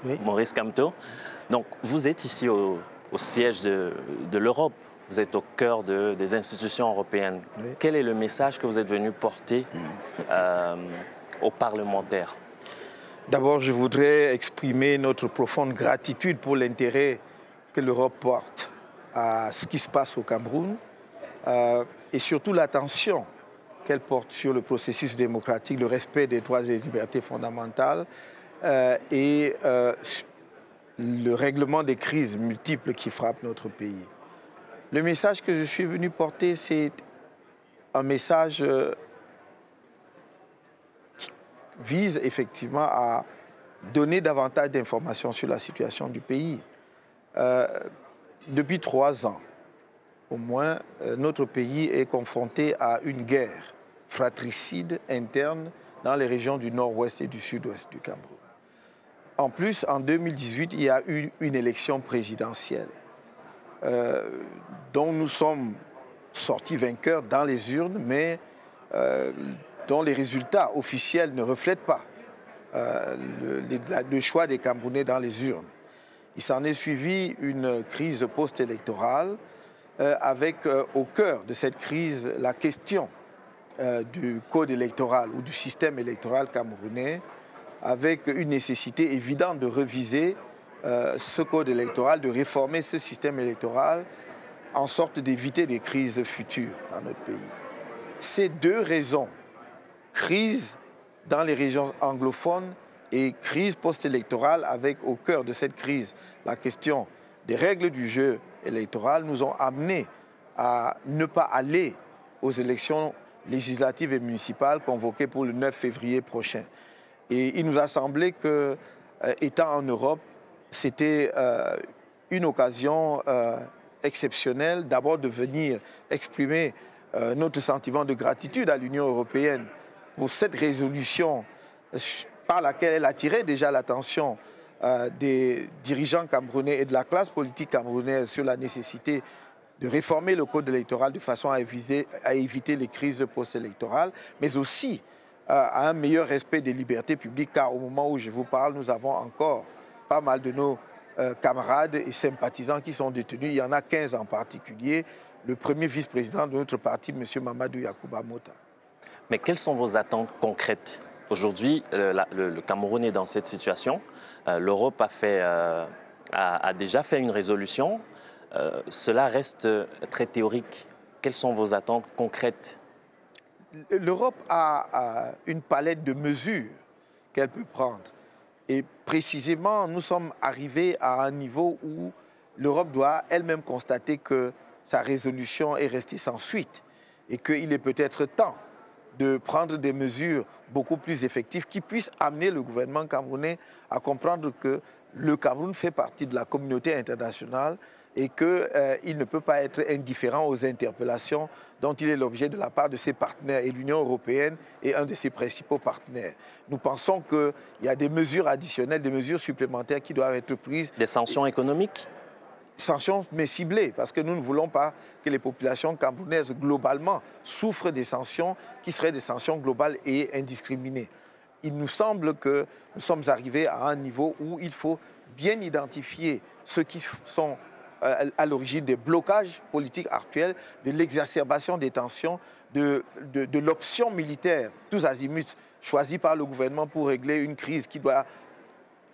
Oui. Maurice Kamto. Donc, vous êtes ici au siège de l'Europe. Vous êtes au cœur des institutions européennes. Oui. Quel est le message que vous êtes venu porter aux parlementaires? D'abord, je voudrais exprimer notre profonde gratitude pour l'intérêt que l'Europe porte à ce qui se passe au Cameroun et surtout l'attention qu'elle porte sur le processus démocratique, le respect des droits et des libertés fondamentales et le règlement des crises multiples qui frappent notre pays. Le message que je suis venu porter, c'est un message qui vise effectivement à donner davantage d'informations sur la situation du pays. Depuis 3 ans, au moins, notre pays est confronté à une guerre fratricide interne dans les régions du nord-ouest et du sud-ouest du Cameroun. En plus, en 2018, il y a eu une élection présidentielle dont nous sommes sortis vainqueurs dans les urnes, mais dont les résultats officiels ne reflètent pas le choix des Camerounais dans les urnes. Il s'en est suivi une crise post-électorale avec au cœur de cette crise la question du code électoral ou du système électoral camerounais, avec une nécessité évidente de reviser ce code électoral, de réformer ce système électoral en sorte d'éviter des crises futures dans notre pays. Ces deux raisons, crise dans les régions anglophones et crise post-électorale, avec au cœur de cette crise la question des règles du jeu électoral, nous ont amenés à ne pas aller aux élections législatives et municipales convoquées pour le 9 février prochain. Et il nous a semblé que, étant en Europe, c'était une occasion exceptionnelle, d'abord de venir exprimer notre sentiment de gratitude à l'Union européenne pour cette résolution par laquelle elle attirait déjà l'attention des dirigeants camerounais et de la classe politique camerounaise sur la nécessité de réformer le code électoral de façon à éviter les crises post-électorales, mais aussi à un meilleur respect des libertés publiques, car au moment où je vous parle, nous avons encore pas mal de nos camarades et sympathisants qui sont détenus. Il y en a 15 en particulier. Le premier vice-président de notre parti, M. Mamadou Yakuba Mota. Mais quelles sont vos attentes concrètes? Aujourd'hui, le Cameroun est dans cette situation. L'Europe a déjà fait une résolution. Cela reste très théorique. Quelles sont vos attentes concrètes? L'Europe a une palette de mesures qu'elle peut prendre. Et précisément, nous sommes arrivés à un niveau où l'Europe doit elle-même constater que sa résolution est restée sans suite et qu'il est peut-être temps de prendre des mesures beaucoup plus effectives qui puissent amener le gouvernement camerounais à comprendre que le Cameroun fait partie de la communauté internationale et qu'il ne peut pas être indifférent aux interpellations dont il est l'objet de la part de ses partenaires. Et l'Union européenne est un de ses principaux partenaires. Nous pensons qu'il y a des mesures additionnelles, des mesures supplémentaires qui doivent être prises. Des sanctions économiques? Sanctions, mais ciblées, parce que nous ne voulons pas que les populations camerounaises, globalement, souffrent des sanctions qui seraient des sanctions globales et indiscriminées. Il nous semble que nous sommes arrivés à un niveau où il faut bien identifier ceux qui sont à l'origine des blocages politiques actuels, de l'exacerbation des tensions, de l'option militaire, tous azimuts, choisie par le gouvernement pour régler une crise qui doit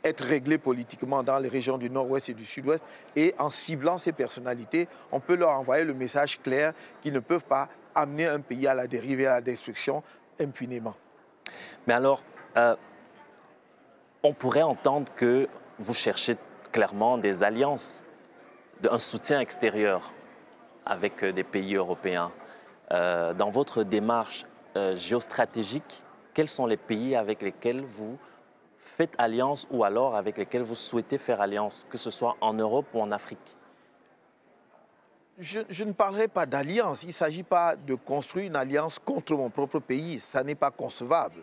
être réglée politiquement dans les régions du nord-ouest et du sud-ouest. Et en ciblant ces personnalités, on peut leur envoyer le message clair qu'ils ne peuvent pas amener un pays à la dérive et à la destruction impunément. Mais alors, on pourrait entendre que vous cherchez clairement des alliances, un soutien extérieur avec des pays européens. Dans votre démarche géostratégique, quels sont les pays avec lesquels vous faites alliance ou alors avec lesquels vous souhaitez faire alliance, que ce soit en Europe ou en Afrique? Je ne parlerai pas d'alliance. Il ne s'agit pas de construire une alliance contre mon propre pays. Ça n'est pas concevable.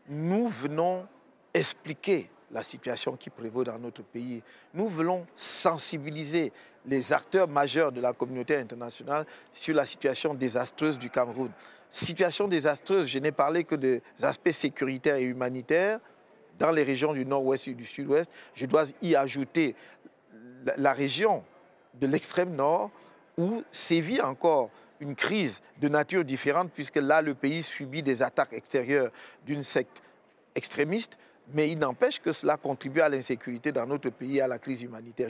Nous venons expliquer la situation qui prévaut dans notre pays. Nous voulons sensibiliser les acteurs majeurs de la communauté internationale sur la situation désastreuse du Cameroun. Situation désastreuse, je n'ai parlé que des aspects sécuritaires et humanitaires, dans les régions du nord-ouest et du sud-ouest. Je dois y ajouter la région de l'extrême nord où sévit encore une crise de nature différente puisque là, le pays subit des attaques extérieures d'une secte extrémiste, mais il n'empêche que cela contribue à l'insécurité dans notre pays et à la crise humanitaire.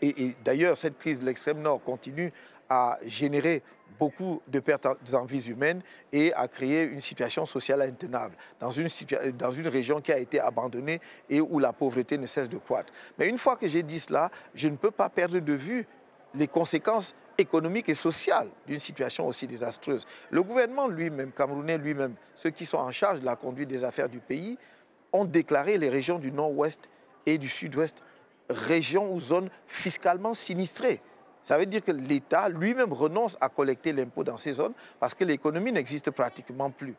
Et d'ailleurs, cette crise de l'extrême nord continue à générer beaucoup de pertes en vies humaines et à créer une situation sociale intenable dans une région qui a été abandonnée et où la pauvreté ne cesse de croître. Mais une fois que j'ai dit cela, je ne peux pas perdre de vue les conséquences économiques et sociales d'une situation aussi désastreuse. Le gouvernement lui-même, camerounais lui-même, ceux qui sont en charge de la conduite des affaires du pays, ont déclaré les régions du nord-ouest et du sud-ouest régions ou zones fiscalement sinistrées. Ça veut dire que l'État lui-même renonce à collecter l'impôt dans ces zones parce que l'économie n'existe pratiquement plus.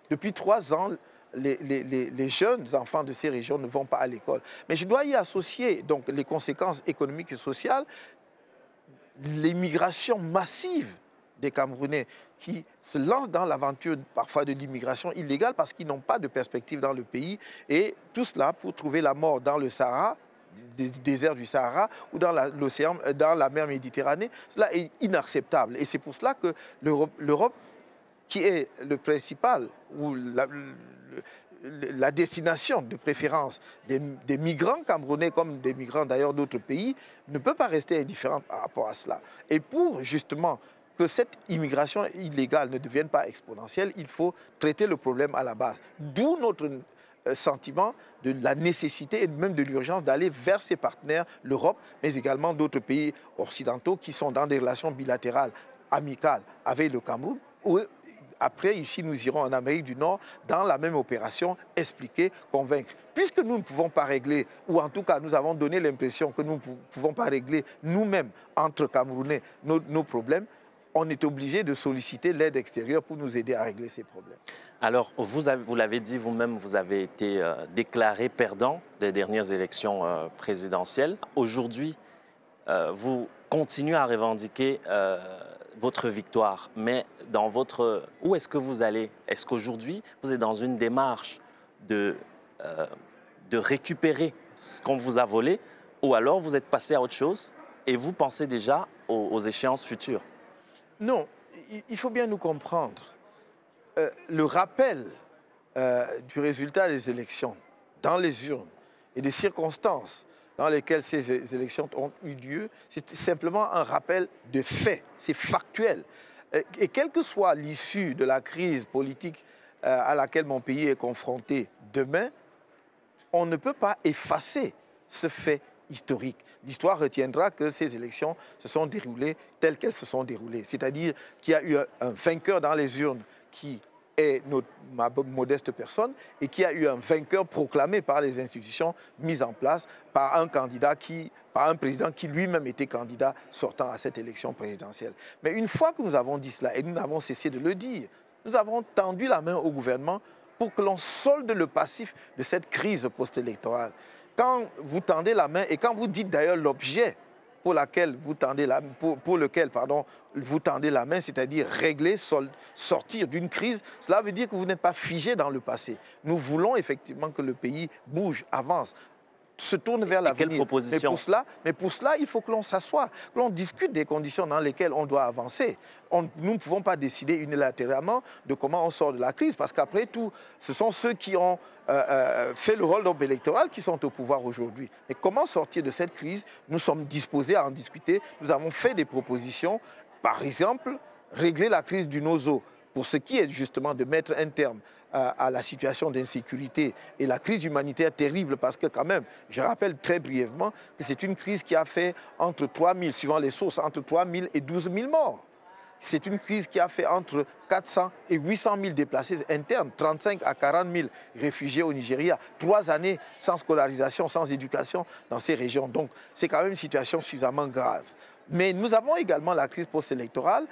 Depuis 3 ans, les jeunes enfants de ces régions ne vont pas à l'école. Mais je dois y associer donc, les conséquences économiques et sociales, l'immigration massive des Camerounais qui se lancent dans l'aventure parfois de l'immigration illégale parce qu'ils n'ont pas de perspective dans le pays et tout cela pour trouver la mort dans le Sahara, des déserts du Sahara ou dans l'océan, dans la mer Méditerranée. Cela est inacceptable et c'est pour cela que l'Europe, qui est le principal ou la destination de préférence des migrants camerounais comme des migrants d'ailleurs d'autres pays, ne peut pas rester indifférente par rapport à cela. Et pour justement que cette immigration illégale ne devienne pas exponentielle, il faut traiter le problème à la base. D'où notre sentiment de la nécessité et même de l'urgence d'aller vers ses partenaires, l'Europe, mais également d'autres pays occidentaux qui sont dans des relations bilatérales, amicales avec le Cameroun. Où, après, ici, nous irons en Amérique du Nord dans la même opération, expliquer, convaincre. Puisque nous ne pouvons pas régler, ou en tout cas nous avons donné l'impression que nous ne pouvons pas régler nous-mêmes, entre Camerounais, nos problèmes, on est obligé de solliciter l'aide extérieure pour nous aider à régler ces problèmes. Alors, vous l'avez dit vous-même, vous avez été déclaré perdant des dernières élections présidentielles. Aujourd'hui, vous continuez à revendiquer votre victoire, mais où est-ce que vous allez? Est-ce qu'aujourd'hui, vous êtes dans une démarche de récupérer ce qu'on vous a volé, ou alors vous êtes passé à autre chose et vous pensez déjà aux échéances futures? Non, il faut bien nous comprendre. Le rappel du résultat des élections dans les urnes et des circonstances dans lesquelles ces élections ont eu lieu, c'est simplement un rappel de faits, c'est factuel. Et quelle que soit l'issue de la crise politique à laquelle mon pays est confronté demain, on ne peut pas effacer ce fait historique. L'histoire retiendra que ces élections se sont déroulées telles qu'elles se sont déroulées. C'est-à-dire qu'il y a eu un vainqueur dans les urnes qui est ma modeste personne et qu'il y a eu un vainqueur proclamé par les institutions mises en place par un président qui lui-même était candidat sortant à cette élection présidentielle. Mais une fois que nous avons dit cela, et nous n'avons cessé de le dire, nous avons tendu la main au gouvernement pour que l'on solde le passif de cette crise post-électorale. Quand vous tendez la main, et quand vous dites d'ailleurs l'objet pour lequel vous tendez la main, c'est-à-dire régler, sortir d'une crise, cela veut dire que vous n'êtes pas figé dans le passé. Nous voulons effectivement que le pays bouge, avance, se tourne vers l'avenir. Mais pour cela, il faut que l'on s'assoie, que l'on discute des conditions dans lesquelles on doit avancer. Nous ne pouvons pas décider unilatéralement de comment on sort de la crise, parce qu'après tout, ce sont ceux qui ont fait le rôle d'homme électoral qui sont au pouvoir aujourd'hui. Mais comment sortir de cette crise? Nous sommes disposés à en discuter. Nous avons fait des propositions. Par exemple, régler la crise du Nozo, pour ce qui est justement de mettre un terme à la situation d'insécurité et la crise humanitaire terrible, parce que quand même, je rappelle très brièvement que c'est une crise qui a fait entre 3 000, suivant les sources, entre 3 000 et 12 000 morts. C'est une crise qui a fait entre 400 et 800 000 déplacés internes, 35 à 40 000 réfugiés au Nigeria, 3 années sans scolarisation, sans éducation dans ces régions. Donc c'est quand même une situation suffisamment grave. Mais nous avons également la crise post-électorale,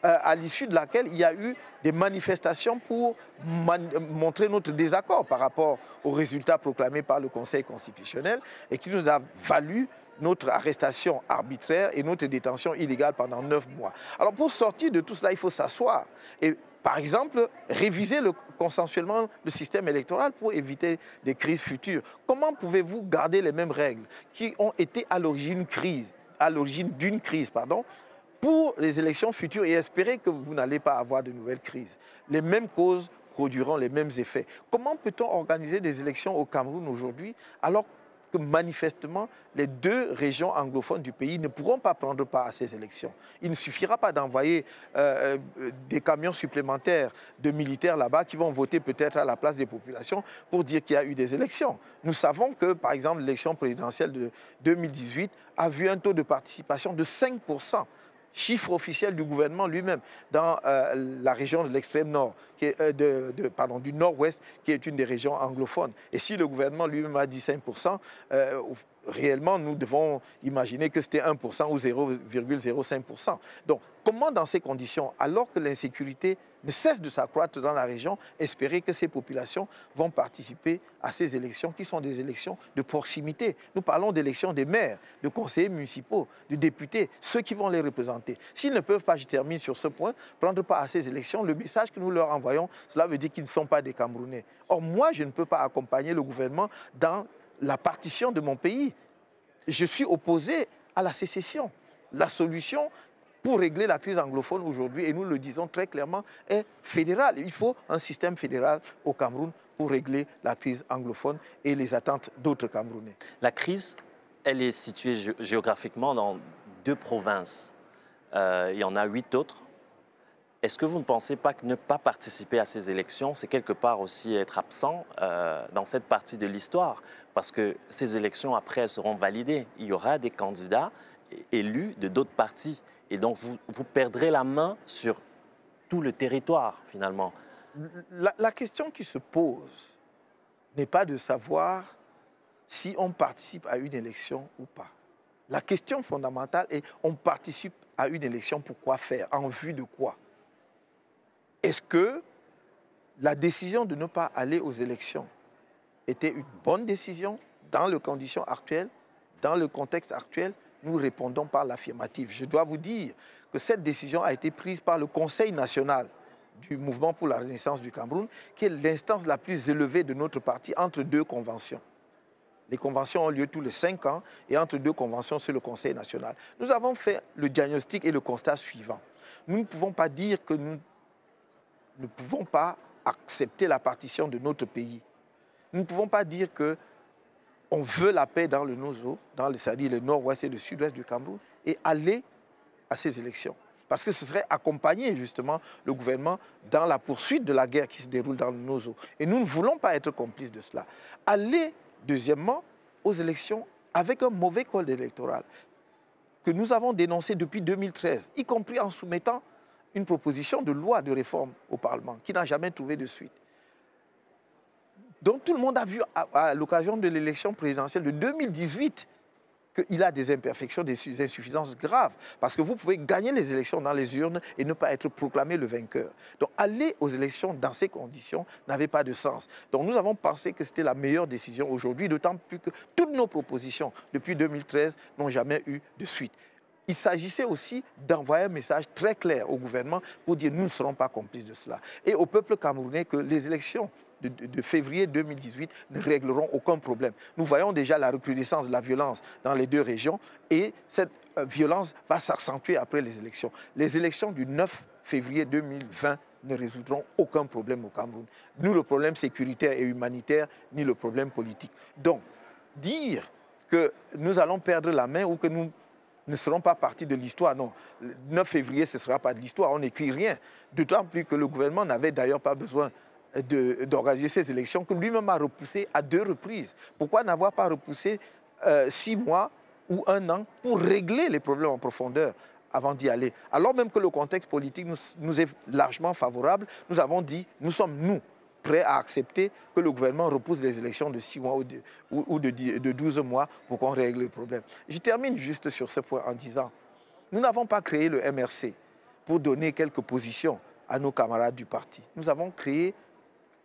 à l'issue de laquelle il y a eu des manifestations pour montrer notre désaccord par rapport aux résultats proclamés par le Conseil constitutionnel et qui nous a valu notre arrestation arbitraire et notre détention illégale pendant 9 mois. Alors pour sortir de tout cela, il faut s'asseoir. Et Par exemple, réviser consensuellement le système électoral pour éviter des crises futures. Comment pouvez-vous garder les mêmes règles qui ont été à l'origine d'une crise, pour les élections futures et espérer que vous n'allez pas avoir de nouvelles crises? Les mêmes causes produiront les mêmes effets. Comment peut-on organiser des élections au Cameroun aujourd'hui alors que manifestement, les deux régions anglophones du pays ne pourront pas prendre part à ces élections? Il ne suffira pas d'envoyer des camions supplémentaires de militaires là-bas qui vont voter peut-être à la place des populations pour dire qu'il y a eu des élections. Nous savons que, par exemple, l'élection présidentielle de 2018 a vu un taux de participation de 5%. Chiffre officiel du gouvernement lui-même, dans la région de l'extrême nord, du nord-ouest, qui est une des régions anglophones. Et si le gouvernement lui-même a dit 5%, réellement, nous devons imaginer que c'était 1% ou 0,05%. Donc, comment dans ces conditions, alors que l'insécurité ne cesse de s'accroître dans la région, espérer que ces populations vont participer à ces élections qui sont des élections de proximité? Nous parlons d'élections des maires, de conseillers municipaux, de députés, ceux qui vont les représenter. S'ils ne peuvent pas, je termine sur ce point, prendre part à ces élections, le message que nous leur envoyons, cela veut dire qu'ils ne sont pas des Camerounais. Or, moi, je ne peux pas accompagner le gouvernement dans la partition de mon pays. Je suis opposé à la sécession. La solution pour régler la crise anglophone aujourd'hui, et nous le disons très clairement, est fédérale. Il faut un système fédéral au Cameroun pour régler la crise anglophone et les attentes d'autres Camerounais. La crise, elle est située géographiquement dans 2 provinces. Il y en a 8 autres. Est-ce que vous ne pensez pas que ne pas participer à ces élections, c'est quelque part aussi être absent dans cette partie de l'histoire? Parce que ces élections, après, elles seront validées. Il y aura des candidats élus de d'autres partis. Et donc, vous perdrez la main sur tout le territoire, finalement. La question qui se pose n'est pas de savoir si on participe à une élection ou pas. La question fondamentale est, on participe à une élection pour quoi faire? En vue de quoi? Est-ce que la décision de ne pas aller aux élections était une bonne décision dans les conditions actuelles, dans le contexte actuel? Nous répondons par l'affirmative. Je dois vous dire que cette décision a été prise par le Conseil national du Mouvement pour la Renaissance du Cameroun, qui est l'instance la plus élevée de notre parti entre 2 conventions. Les conventions ont lieu tous les 5 ans et entre 2 conventions, c'est le Conseil national. Nous avons fait le diagnostic et le constat suivant. Nous ne pouvons pas dire que nous ne pouvons pas accepter la partition de notre pays. Nous ne pouvons pas dire qu'on veut la paix dans le Nozo, c'est-à-dire le nord-ouest et le sud-ouest du Cameroun, et aller à ces élections. Parce que ce serait accompagner justement le gouvernement dans la poursuite de la guerre qui se déroule dans le Nozo. Et nous ne voulons pas être complices de cela. Aller, deuxièmement, aux élections avec un mauvais code électoral que nous avons dénoncé depuis 2013, y compris en soumettant une proposition de loi de réforme au Parlement qui n'a jamais trouvé de suite. Donc tout le monde a vu à l'occasion de l'élection présidentielle de 2018 qu'il a des imperfections, des insuffisances graves. Parce que vous pouvez gagner les élections dans les urnes et ne pas être proclamé le vainqueur. Donc aller aux élections dans ces conditions n'avait pas de sens. Donc nous avons pensé que c'était la meilleure décision aujourd'hui, d'autant plus que toutes nos propositions depuis 2013 n'ont jamais eu de suite. Il s'agissait aussi d'envoyer un message très clair au gouvernement pour dire nous ne serons pas complices de cela. Et au peuple camerounais que les élections de février 2018 ne régleront aucun problème. Nous voyons déjà la recrudescence de la violence dans les 2 régions et cette violence va s'accentuer après les élections. Les élections du 9 février 2020 ne résoudront aucun problème au Cameroun. Ni le problème sécuritaire et humanitaire, ni le problème politique. Donc, dire que nous allons perdre la main ou que nous ne seront pas partie de l'histoire, non. Le 9 février, ce ne sera pas de l'histoire, on n'écrit rien. D'autant plus que le gouvernement n'avait d'ailleurs pas besoin d'organiser ces élections, que lui-même a repoussé à 2 reprises. Pourquoi n'avoir pas repoussé 6 mois ou 1 an pour régler les problèmes en profondeur avant d'y aller? Alors même que le contexte politique nous est largement favorable, nous avons dit, nous sommes prêts à accepter que le gouvernement repousse les élections de 6 mois ou de 12 mois pour qu'on règle le problème. Je termine juste sur ce point en disant, nous n'avons pas créé le MRC pour donner quelques positions à nos camarades du parti. Nous avons créé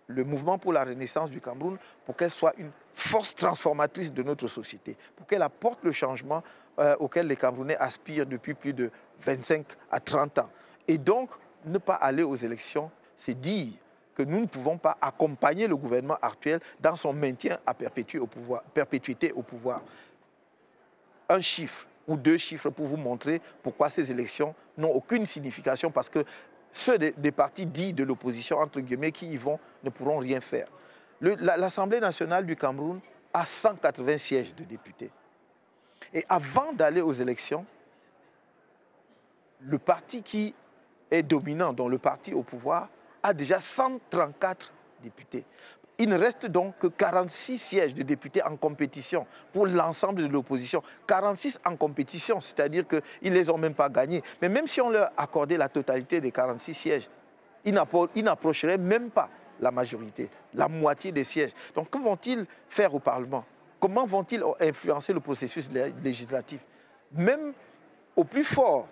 le Mouvement pour la Renaissance du Cameroun pour qu'elle soit une force transformatrice de notre société, pour qu'elle apporte le changement auquel les Camerounais aspirent depuis plus de 25 à 30 ans. Et donc, ne pas aller aux élections c'est dire que nous ne pouvons pas accompagner le gouvernement actuel dans son maintien à perpétuité au pouvoir. Un chiffre ou 2 chiffres pour vous montrer pourquoi ces élections n'ont aucune signification, parce que ceux des partis dits de l'opposition, entre guillemets, qui y vont, ne pourront rien faire. L'Assemblée nationale du Cameroun a 180 sièges de députés. Et avant d'aller aux élections, le parti qui est dominant, dont le parti au pouvoir, a déjà 134 députés. Il ne reste donc que 46 sièges de députés en compétition pour l'ensemble de l'opposition. 46 en compétition, c'est-à-dire qu'ils ne les ont même pas gagnés. Mais même si on leur accordait la totalité des 46 sièges, ils n'approcheraient même pas la majorité, la moitié des sièges. Donc que vont-ils faire au Parlement? Comment vont-ils influencer le processus législatif? Même au plus fort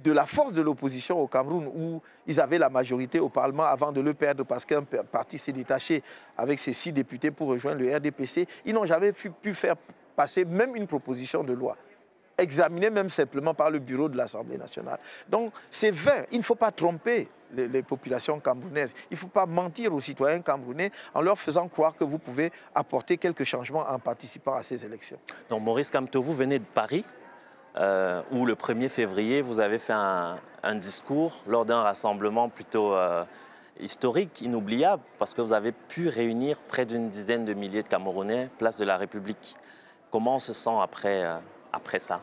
de la force de l'opposition au Cameroun, où ils avaient la majorité au Parlement avant de le perdre parce qu'un parti s'est détaché avec ses 6 députés pour rejoindre le RDPC, ils n'ont jamais pu faire passer même une proposition de loi, examinée même simplement par le bureau de l'Assemblée nationale. Donc c'est vain, il ne faut pas tromper les populations camerounaises. Il ne faut pas mentir aux citoyens camerounais en leur faisant croire que vous pouvez apporter quelques changements en participant à ces élections. Donc Maurice Kamto, vous venez de Paris, où le 1er février, vous avez fait un discours lors d'un rassemblement plutôt historique, inoubliable, parce que vous avez pu réunir près d'une dizaine de milliers de Camerounais, place de la République. Comment on se sent après ça?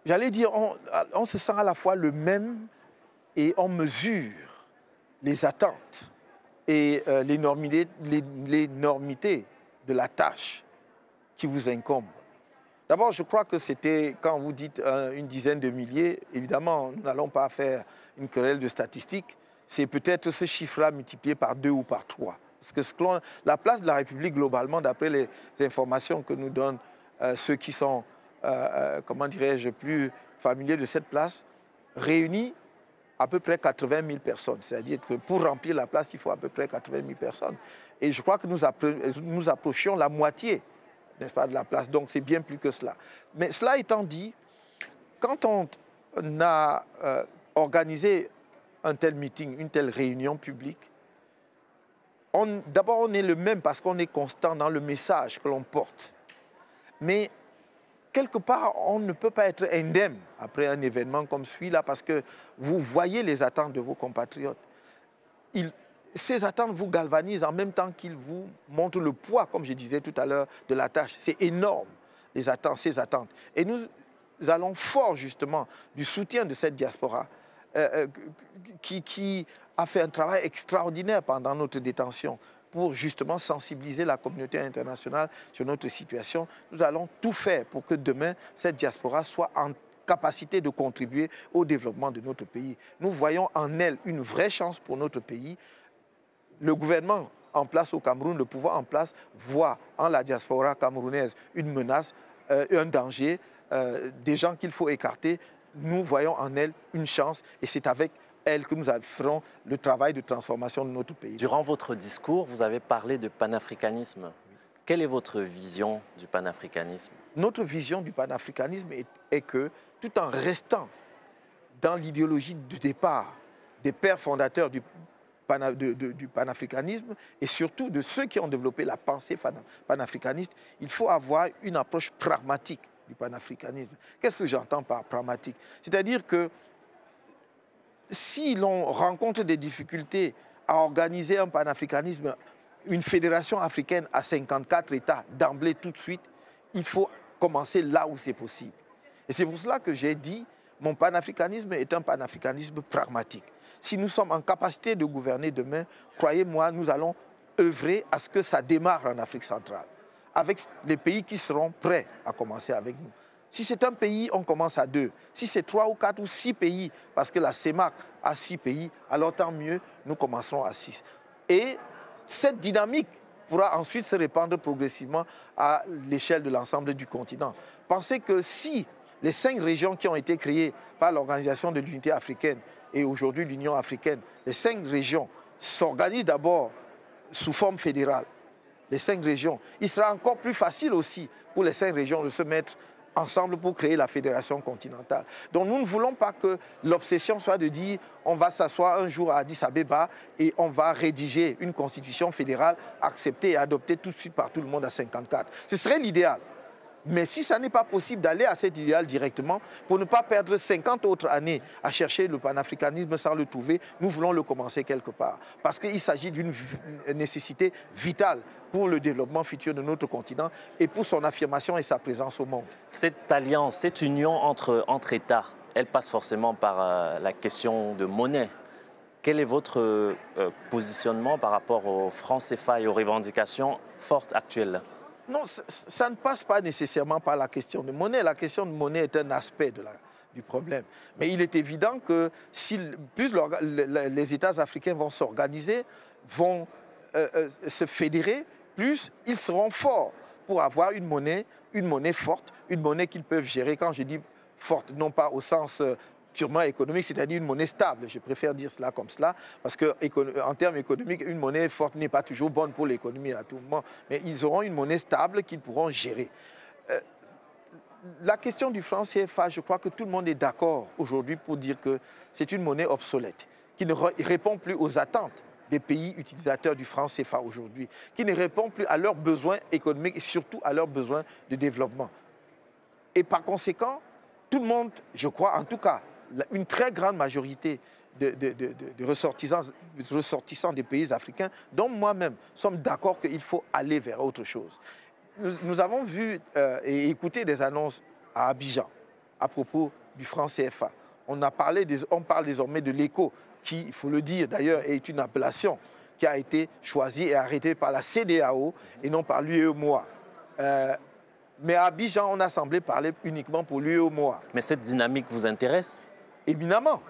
J'allais dire, on se sent à la fois le même et on mesure les attentes et l'énormité de la tâche qui vous incombe. D'abord, je crois que c'était, quand vous dites une dizaine de milliers, évidemment, nous n'allons pas faire une querelle de statistiques, c'est peut-être ce chiffre-là multiplié par 2 ou par 3. Parce que la place de la République, globalement, d'après les informations que nous donnent ceux qui sont, comment dirais-je, plus familiers de cette place, réunit à peu près 80 000 personnes. C'est-à-dire que pour remplir la place, il faut à peu près 80 000 personnes. Et je crois que nous approchions la moitié, n'est-ce pas, de la place. Donc c'est bien plus que cela. Mais cela étant dit, quand on a organisé un tel meeting, une telle réunion publique, d'abord on est le même parce qu'on est constant dans le message que l'on porte. Mais quelque part, on ne peut pas être indemne après un événement comme celui-là parce que vous voyez les attentes de vos compatriotes. Ces attentes vous galvanisent en même temps qu'ils vous montrent le poids, comme je disais tout à l'heure, de la tâche. C'est énorme, ces attentes. Et nous allons fort, justement, du soutien de cette diaspora qui a fait un travail extraordinaire pendant notre détention pour justement sensibiliser la communauté internationale sur notre situation. Nous allons tout faire pour que demain, cette diaspora soit en capacité de contribuer au développement de notre pays. Nous voyons en elle une vraie chance pour notre pays. Le gouvernement en place au Cameroun, le pouvoir en place, voit en la diaspora camerounaise une menace, un danger, des gens qu'il faut écarter. Nous voyons en elle une chance et c'est avec elle que nous ferons le travail de transformation de notre pays. Durant votre discours, vous avez parlé de panafricanisme. Quelle est votre vision du panafricanisme? Notre vision du panafricanisme est que, tout en restant dans l'idéologie de départ des pères fondateurs du panafricanisme et surtout de ceux qui ont développé la pensée panafricaniste, il faut avoir une approche pragmatique du panafricanisme. Qu'est-ce que j'entends par pragmatique? C'est-à-dire que si l'on rencontre des difficultés à organiser un panafricanisme, une fédération africaine à 54 États d'emblée tout de suite, il faut commencer là où c'est possible. Et c'est pour cela que j'ai dit, mon panafricanisme est un panafricanisme pragmatique. Si nous sommes en capacité de gouverner demain, croyez-moi, nous allons œuvrer à ce que ça démarre en Afrique centrale, avec les pays qui seront prêts à commencer avec nous. Si c'est un pays, on commence à 2. Si c'est 3 ou 4 ou 6 pays, parce que la CEMAC a 6 pays, alors tant mieux, nous commencerons à 6. Et cette dynamique pourra ensuite se répandre progressivement à l'échelle de l'ensemble du continent. Pensez que si les 5 régions qui ont été créées par l'Organisation de l'Unité africaine et aujourd'hui l'Union africaine, les 5 régions s'organisent d'abord sous forme fédérale, les 5 régions, il sera encore plus facile aussi pour les 5 régions de se mettre ensemble pour créer la fédération continentale. Donc nous ne voulons pas que l'obsession soit de dire on va s'asseoir un jour à Addis Abeba et on va rédiger une constitution fédérale acceptée et adoptée tout de suite par tout le monde à 54. Ce serait l'idéal. Mais si ça n'est pas possible d'aller à cet idéal directement, pour ne pas perdre 50 autres années à chercher le panafricanisme sans le trouver, nous voulons le commencer quelque part. Parce qu'il s'agit d'une nécessité vitale pour le développement futur de notre continent et pour son affirmation et sa présence au monde. Cette alliance, cette union entre États, elle passe forcément par la question de monnaie. Quel est votre positionnement par rapport au franc CFA et aux revendications fortes actuelles ? Non, ça ne passe pas nécessairement par la question de monnaie. La question de monnaie est un aspect du problème. Mais il est évident que si plus les États africains vont s'organiser, vont se fédérer, plus ils seront forts pour avoir une monnaie forte, une monnaie qu'ils peuvent gérer. Quand je dis forte, non pas au sens purement économique, c'est-à-dire une monnaie stable. Je préfère dire cela comme cela, parce qu'en termes économiques, une monnaie forte n'est pas toujours bonne pour l'économie à tout moment, mais ils auront une monnaie stable qu'ils pourront gérer. La question du franc CFA, je crois que tout le monde est d'accord aujourd'hui pour dire que c'est une monnaie obsolète, qui ne répond plus aux attentes des pays utilisateurs du franc CFA aujourd'hui, qui ne répond plus à leurs besoins économiques et surtout à leurs besoins de développement. Et par conséquent, tout le monde, je crois en tout cas, une très grande majorité de ressortissants des pays africains, dont moi-même, sommes d'accord qu'il faut aller vers autre chose. Nous avons vu et écouté des annonces à Abidjan à propos du franc CFA. On parle désormais de l'éco, qui, il faut le dire d'ailleurs, est une appellation qui a été choisie et arrêtée par la CEDEAO et non par l'UEMOA. Mais à Abidjan, on a semblé parler uniquement pour l'UEMOA. Mais cette dynamique vous intéresse ? Éminemment.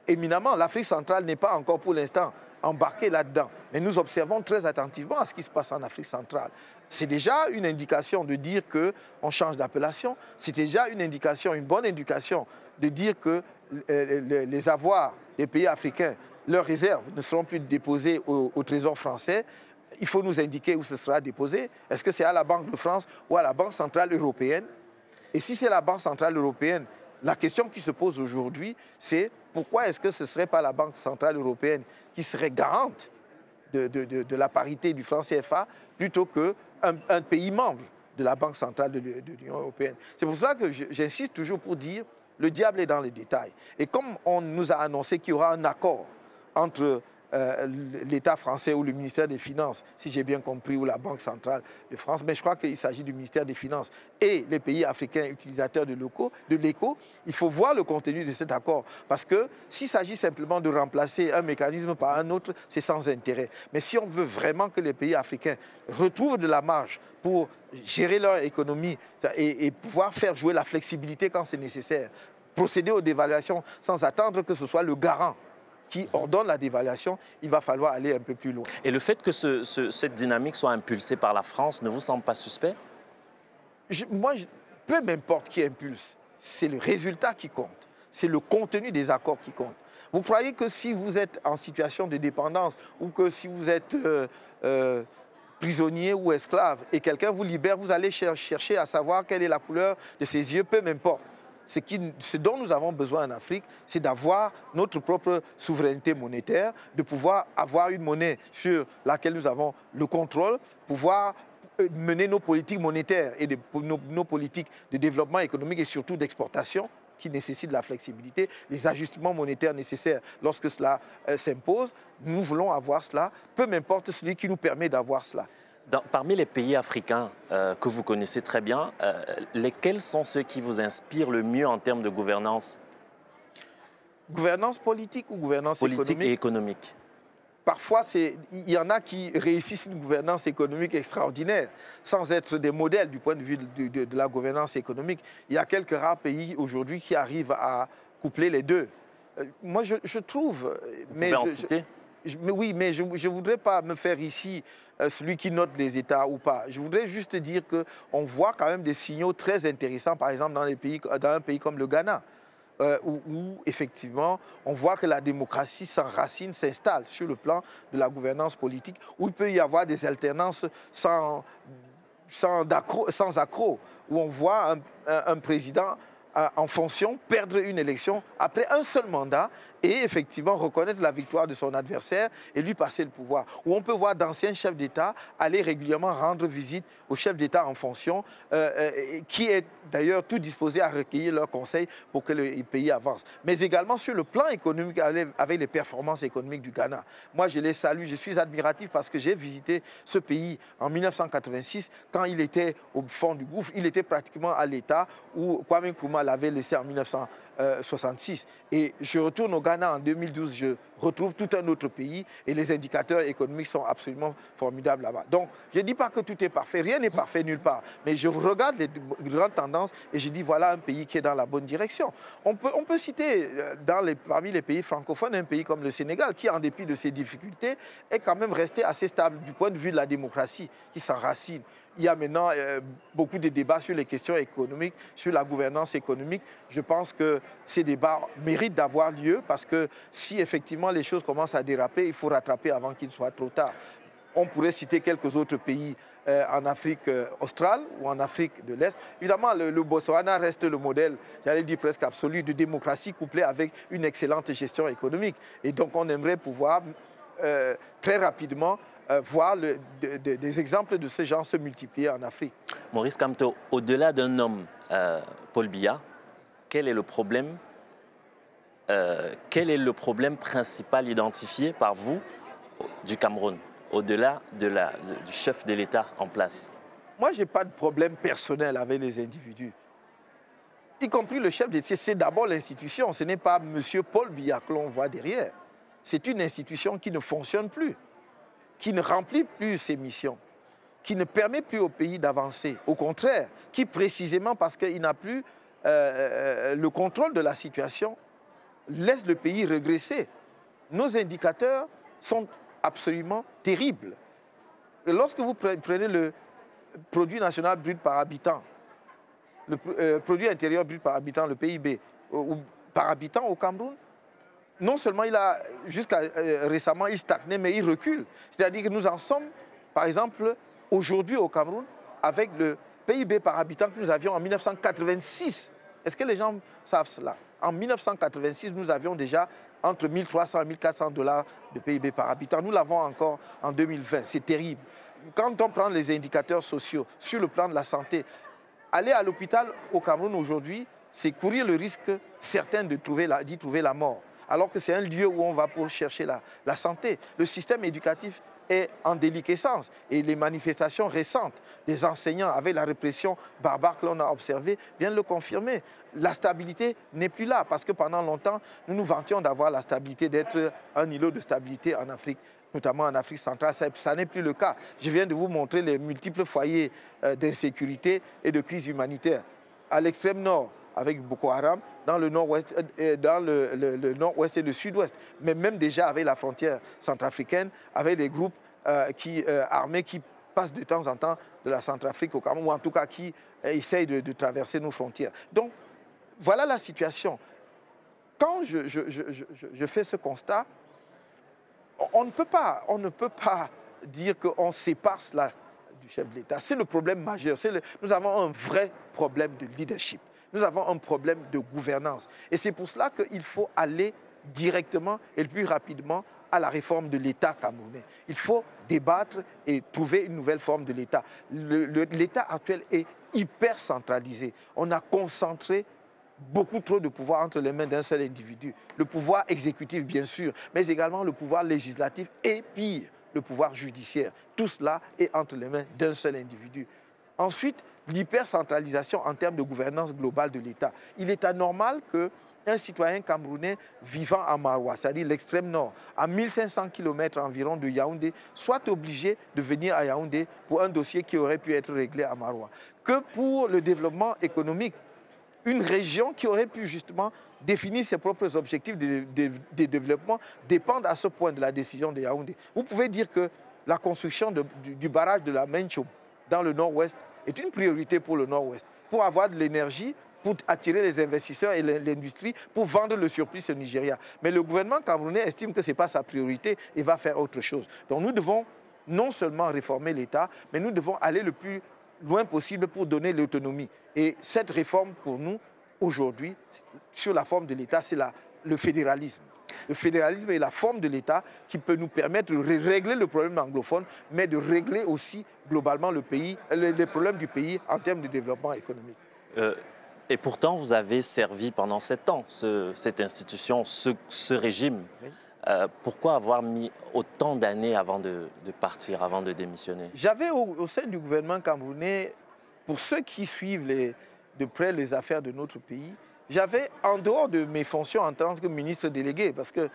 Éminemment. L'Afrique centrale n'est pas encore pour l'instant embarquée là-dedans. Mais nous observons très attentivement ce qui se passe en Afrique centrale. C'est déjà une indication de dire qu'on change d'appellation. C'est déjà une indication, une bonne indication de dire que les avoirs des pays africains, leurs réserves ne seront plus déposées au Trésor français. Il faut nous indiquer où ce sera déposé. Est-ce que c'est à la Banque de France ou à la Banque centrale européenne? Et si c'est la Banque centrale européenne, la question qui se pose aujourd'hui, c'est pourquoi est-ce que ce ne serait pas la Banque centrale européenne qui serait garante de la parité du franc CFA plutôt qu'un pays membre de la Banque centrale de l'Union européenne? C'est pour cela que j'insiste toujours pour dire le diable est dans les détails. Et comme on nous a annoncé qu'il y aura un accord entre l'État français ou le ministère des Finances, si j'ai bien compris, ou la Banque centrale de France, mais je crois qu'il s'agit du ministère des Finances et les pays africains utilisateurs de l'éco, il faut voir le contenu de cet accord. Parce que s'il s'agit simplement de remplacer un mécanisme par un autre, c'est sans intérêt. Mais si on veut vraiment que les pays africains retrouvent de la marge pour gérer leur économie et pouvoir faire jouer la flexibilité quand c'est nécessaire, procéder aux dévaluations sans attendre que ce soit le garant qui ordonne la dévaluation, il va falloir aller un peu plus loin. Et le fait que cette dynamique soit impulsée par la France ne vous semble pas suspect? Peu m'importe qui impulse, c'est le résultat qui compte, c'est le contenu des accords qui compte. Vous croyez que si vous êtes en situation de dépendance ou que si vous êtes prisonnier ou esclave et quelqu'un vous libère, vous allez chercher à savoir quelle est la couleur de ses yeux, peu m'importe. Ce dont nous avons besoin en Afrique, c'est d'avoir notre propre souveraineté monétaire, de pouvoir avoir une monnaie sur laquelle nous avons le contrôle, pouvoir mener nos politiques monétaires et nos politiques de développement économique et surtout d'exportation qui nécessitent de la flexibilité, les ajustements monétaires nécessaires lorsque cela s'impose. Nous voulons avoir cela, peu m'importe celui qui nous permet d'avoir cela. Parmi les pays africains que vous connaissez très bien, lesquels sont ceux qui vous inspirent le mieux en termes de gouvernance? Gouvernance politique ou gouvernance économique? Politique et économique. Parfois, il y en a qui réussissent une gouvernance économique extraordinaire, sans être des modèles du point de vue de la gouvernance économique. Il y a quelques rares pays aujourd'hui qui arrivent à coupler les deux. Moi, je trouve... Vous pouvez en citer? Oui, mais je ne voudrais pas me faire ici celui qui note les États ou pas. Je voudrais juste dire qu'on voit quand même des signaux très intéressants, par exemple dans un pays comme le Ghana, où effectivement on voit que la démocratie s'enracine, s'installe sur le plan de la gouvernance politique, où il peut y avoir des alternances sans sans accroc, où on voit un président en fonction perdre une élection après un seul mandat et effectivement reconnaître la victoire de son adversaire et lui passer le pouvoir. Où on peut voir d'anciens chefs d'État aller régulièrement rendre visite aux chefs d'État en fonction, qui est d'ailleurs tout disposé à recueillir leurs conseils pour que le pays avance. Mais également sur le plan économique, avec les performances économiques du Ghana. Moi, je les salue, je suis admiratif parce que j'ai visité ce pays en 1986, quand il était au fond du gouffre. Il était pratiquement à l'état où Kwame Nkrumah l'avait laissé en 1966. Et je retourne au Ghana en 2012, je retrouve tout un autre pays et les indicateurs économiques sont absolument formidables là-bas. Donc, je ne dis pas que tout est parfait, rien n'est parfait nulle part, mais je regarde les grandes tendances et je dis voilà un pays qui est dans la bonne direction. On peut citer parmi les pays francophones un pays comme le Sénégal qui, en dépit de ses difficultés, est quand même resté assez stable du point de vue de la démocratie qui s'enracine. Il y a maintenant beaucoup de débats sur les questions économiques, sur la gouvernance économique. Je pense que ces débats méritent d'avoir lieu parce que si effectivement les choses commencent à déraper, il faut rattraper avant qu'il ne soit trop tard. On pourrait citer quelques autres pays en Afrique australe ou en Afrique de l'Est. Évidemment, le Botswana reste le modèle, j'allais dire presque absolu, de démocratie couplée avec une excellente gestion économique. Et donc on aimerait pouvoir très rapidement voir des exemples de ce genre se multiplier en Afrique. Maurice Kamto, au-delà d'un homme, Paul Biya, quel est le problème principal identifié par vous du Cameroun, au-delà du chef de l'État en place? Moi, je n'ai pas de problème personnel avec les individus, y compris le chef d'État. C'est d'abord l'institution, ce n'est pas M. Paul Biya que l'on voit derrière. C'est une institution qui ne fonctionne plus, qui ne remplit plus ses missions, qui ne permet plus au pays d'avancer. Au contraire, qui précisément parce qu'il n'a plus le contrôle de la situation, laisse le pays régresser. Nos indicateurs sont absolument terribles. Et lorsque vous prenez le produit national brut par habitant, le produit intérieur brut par habitant, le PIB, par habitant au Cameroun, non seulement jusqu'à récemment, il stagnait, mais il recule. C'est-à-dire que nous en sommes, par exemple, aujourd'hui au Cameroun, avec le PIB par habitant que nous avions en 1986. Est-ce que les gens savent cela? En 1986, nous avions déjà entre 1300 et 1400 $ de PIB par habitant. Nous l'avons encore en 2020. C'est terrible. Quand on prend les indicateurs sociaux sur le plan de la santé, aller à l'hôpital au Cameroun aujourd'hui, c'est courir le risque certain d'y trouver la mort. Alors que c'est un lieu où on va pour chercher la santé. Le système éducatif est en déliquescence et les manifestations récentes des enseignants avec la répression barbare que l'on a observée viennent le confirmer. La stabilité n'est plus là parce que pendant longtemps, nous nous vantions d'avoir la stabilité, d'être un îlot de stabilité en Afrique, notamment en Afrique centrale. Ça n'est plus le cas. Je viens de vous montrer les multiples foyers d'insécurité et de crise humanitaire. À l'extrême nord, avec Boko Haram, dans le nord-ouest et le sud-ouest, mais même déjà avec la frontière centrafricaine, avec les groupes armés qui passent de temps en temps de la Centrafrique au Cameroun, ou en tout cas qui essayent de traverser nos frontières. Donc, voilà la situation. Quand je fais ce constat, on ne peut pas dire qu'on sépare cela du chef de l'État. C'est le problème majeur. Nous avons un vrai problème de leadership. Nous avons un problème de gouvernance. Et c'est pour cela qu'il faut aller directement et le plus rapidement à la réforme de l'État camerounais. Il faut débattre et trouver une nouvelle forme de l'État. L'État actuel est hyper centralisé. On a concentré beaucoup trop de pouvoir entre les mains d'un seul individu. Le pouvoir exécutif, bien sûr, mais également le pouvoir législatif et pire, le pouvoir judiciaire. Tout cela est entre les mains d'un seul individu. Ensuite, l'hypercentralisation en termes de gouvernance globale de l'État. Il est anormal qu'un citoyen camerounais vivant à Maroua, c'est-à-dire l'extrême nord, à 1500 km environ de Yaoundé, soit obligé de venir à Yaoundé pour un dossier qui aurait pu être réglé à Maroua. Que pour le développement économique, une région qui aurait pu justement définir ses propres objectifs de développement dépendent à ce point de la décision de Yaoundé. Vous pouvez dire que la construction du barrage de la Menchom dans le nord-ouest est une priorité pour le nord-ouest, pour avoir de l'énergie, pour attirer les investisseurs et l'industrie, pour vendre le surplus au Nigeria. Mais le gouvernement camerounais estime que ce n'est pas sa priorité et va faire autre chose. Donc nous devons non seulement réformer l'État, mais nous devons aller le plus loin possible pour donner l'autonomie. Et cette réforme, pour nous, aujourd'hui, sur la forme de l'État, c'est le fédéralisme. Le fédéralisme est la forme de l'État qui peut nous permettre de régler le problème anglophone, mais de régler aussi globalement les problèmes du pays en termes de développement économique. Et pourtant, vous avez servi pendant 7 ans cette institution, ce régime. Oui. Pourquoi avoir mis autant d'années avant de partir, avant de démissionner? J'avais au sein du gouvernement camerounais, pour ceux qui suivent de près les affaires de notre pays, j'avais, en dehors de mes fonctions en tant que ministre délégué, parce qu'il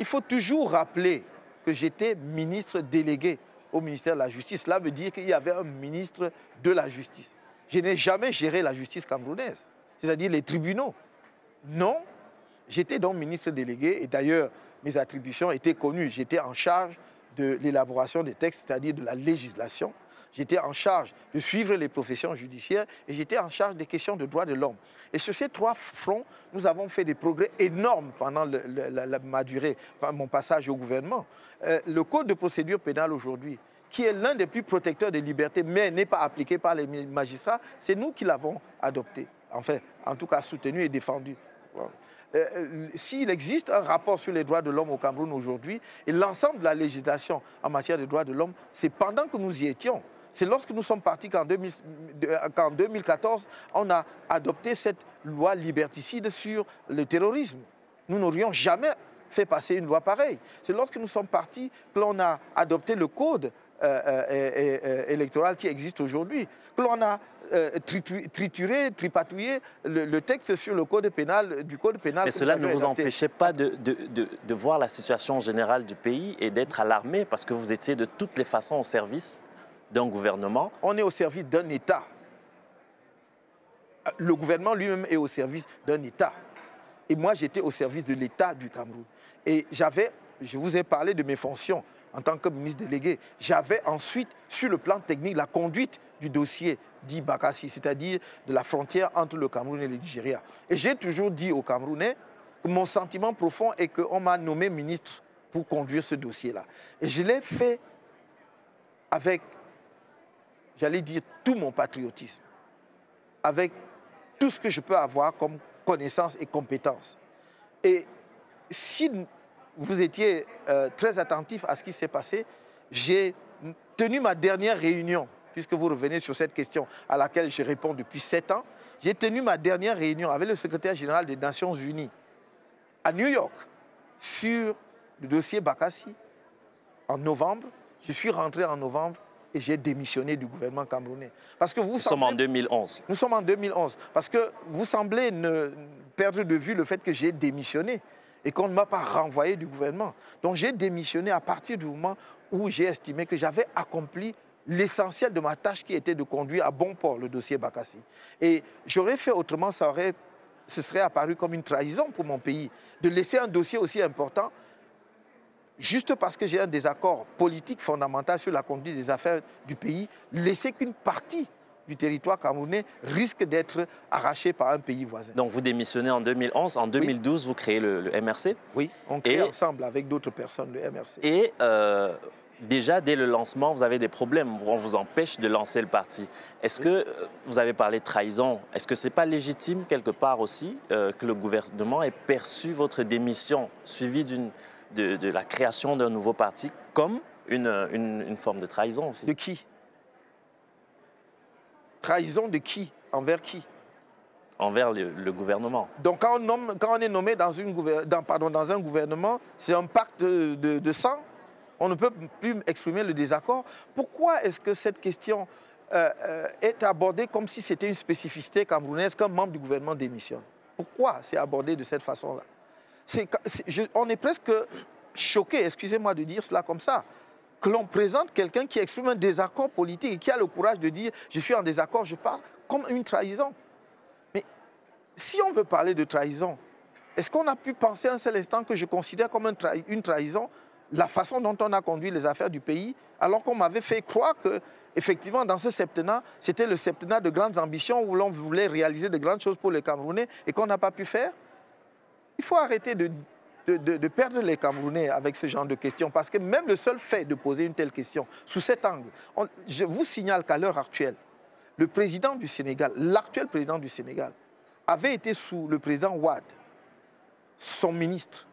faut toujours rappeler que j'étais ministre délégué au ministère de la Justice. Cela veut dire qu'il y avait un ministre de la Justice. Je n'ai jamais géré la justice camerounaise, c'est-à-dire les tribunaux. Non, j'étais donc ministre délégué et d'ailleurs, mes attributions étaient connues. J'étais en charge de l'élaboration des textes, c'est-à-dire de la législation. J'étais en charge de suivre les professions judiciaires et j'étais en charge des questions de droits de l'homme. Et sur ces 3 fronts, nous avons fait des progrès énormes pendant ma durée, mon passage au gouvernement. Le Code de procédure pénale aujourd'hui, qui est l'un des plus protecteurs des libertés, mais n'est pas appliqué par les magistrats, c'est nous qui l'avons adopté. Enfin, en tout cas soutenu et défendu. S'il existe un rapport sur les droits de l'homme au Cameroun aujourd'hui, et l'ensemble de la législation en matière de droits de l'homme, c'est pendant que nous y étions. C'est lorsque nous sommes partis qu'en 2014, on a adopté cette loi liberticide sur le terrorisme. Nous n'aurions jamais fait passer une loi pareille. C'est lorsque nous sommes partis que l'on a adopté le code électoral qui existe aujourd'hui, que l'on a trituré, tripatouillé le texte sur le code pénal, du code pénal. Mais cela ne vous empêchait pas de voir la situation générale du pays et d'être alarmé parce que vous étiez de toutes les façons au service d'un gouvernement. On est au service d'un État. Le gouvernement lui-même est au service d'un État. Et moi, j'étais au service de l'État du Cameroun. Et je vous ai parlé de mes fonctions en tant que ministre délégué. J'avais ensuite, sur le plan technique, la conduite du dossier dit Bakassi, c'est-à-dire de la frontière entre le Cameroun et le Nigeria. Et j'ai toujours dit aux Camerounais que mon sentiment profond est qu'on m'a nommé ministre pour conduire ce dossier-là. Et je l'ai fait avec, j'allais dire, tout mon patriotisme, avec tout ce que je peux avoir comme connaissances et compétences. Et si vous étiez très attentif à ce qui s'est passé, j'ai tenu ma dernière réunion, puisque vous revenez sur cette question à laquelle je réponds depuis 7 ans, j'ai tenu ma dernière réunion avec le secrétaire général des Nations Unies à New York sur le dossier Bakassi en novembre. Je suis rentré en novembre et j'ai démissionné du gouvernement camerounais. Parce que nous sommes en 2011. Nous sommes en 2011. Parce que vous semblez perdre de vue le fait que j'ai démissionné et qu'on ne m'a pas renvoyé du gouvernement. Donc j'ai démissionné à partir du moment où j'ai estimé que j'avais accompli l'essentiel de ma tâche qui était de conduire à bon port le dossier Bakassi. Et j'aurais fait autrement, ce serait apparu comme une trahison pour mon pays, de laisser un dossier aussi important juste parce que j'ai un désaccord politique fondamental sur la conduite des affaires du pays, laisser qu'une partie du territoire camerounais risque d'être arrachée par un pays voisin. Donc vous démissionnez en 2011, en 2012 oui. Vous créez le MRC? Oui, on crée ensemble avec d'autres personnes le MRC. Et déjà, dès le lancement, vous avez des problèmes, on vous empêche de lancer le parti. Est-ce que, vous avez parlé de trahison, est-ce que ce n'est pas légitime quelque part aussi que le gouvernement ait perçu votre démission suivie de la création d'un nouveau parti comme une forme de trahison aussi? De qui? Trahison de qui? Envers qui? Envers le gouvernement. Donc quand on est nommé dans un gouvernement, c'est un pacte de sang. On ne peut plus exprimer le désaccord. Pourquoi est-ce que cette question est abordée comme si c'était une spécificité camerounaise qu'un membre du gouvernement démissionne? Pourquoi c'est abordé de cette façon-là? On est presque choqué, excusez-moi de dire cela comme ça, que l'on présente quelqu'un qui exprime un désaccord politique et qui a le courage de dire « je suis en désaccord, je parle » comme une trahison. Mais si on veut parler de trahison, est-ce qu'on a pu penser un seul instant que je considère comme une trahison la façon dont on a conduit les affaires du pays, alors qu'on m'avait fait croire que, effectivement, dans ce septennat, c'était le septennat de grandes ambitions où l'on voulait réaliser de grandes choses pour les Camerounais et qu'on n'a pas pu faire? Il faut arrêter de perdre les Camerounais avec ce genre de questions, parce que même le seul fait de poser une telle question, sous cet angle, je vous signale qu'à l'heure actuelle, le président du Sénégal, l'actuel président du Sénégal, avait été sous le président Wade, son ministre,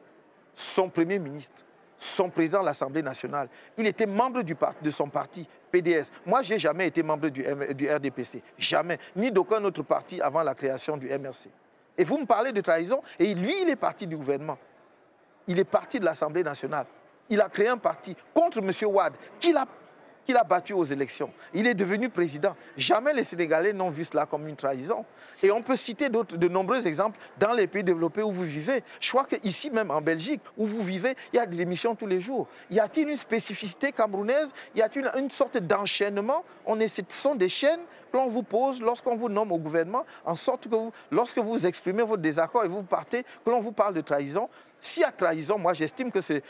son premier ministre, son président de l'Assemblée nationale. Il était membre de son parti, PDS. Moi, je n'ai jamais été membre du RDPC. Jamais. Ni d'aucun autre parti avant la création du MRC. Et vous me parlez de trahison, et lui, il est parti du gouvernement. Il est parti de l'Assemblée nationale. Il a créé un parti contre M. Wade, qu'il a battu aux élections. Il est devenu président. Jamais les Sénégalais n'ont vu cela comme une trahison. Et on peut citer de nombreux exemples dans les pays développés où vous vivez. Je crois qu'ici même en Belgique, où vous vivez, il y a des émissions tous les jours. Y a-t-il une spécificité camerounaise? Y a-t-il une sorte d'enchaînement? Ce sont des chaînes que l'on vous pose lorsqu'on vous nomme au gouvernement, en sorte que lorsque vous exprimez votre désaccord et vous partez, que l'on vous parle de trahison. S'il y a trahison, moi j'estime que c'est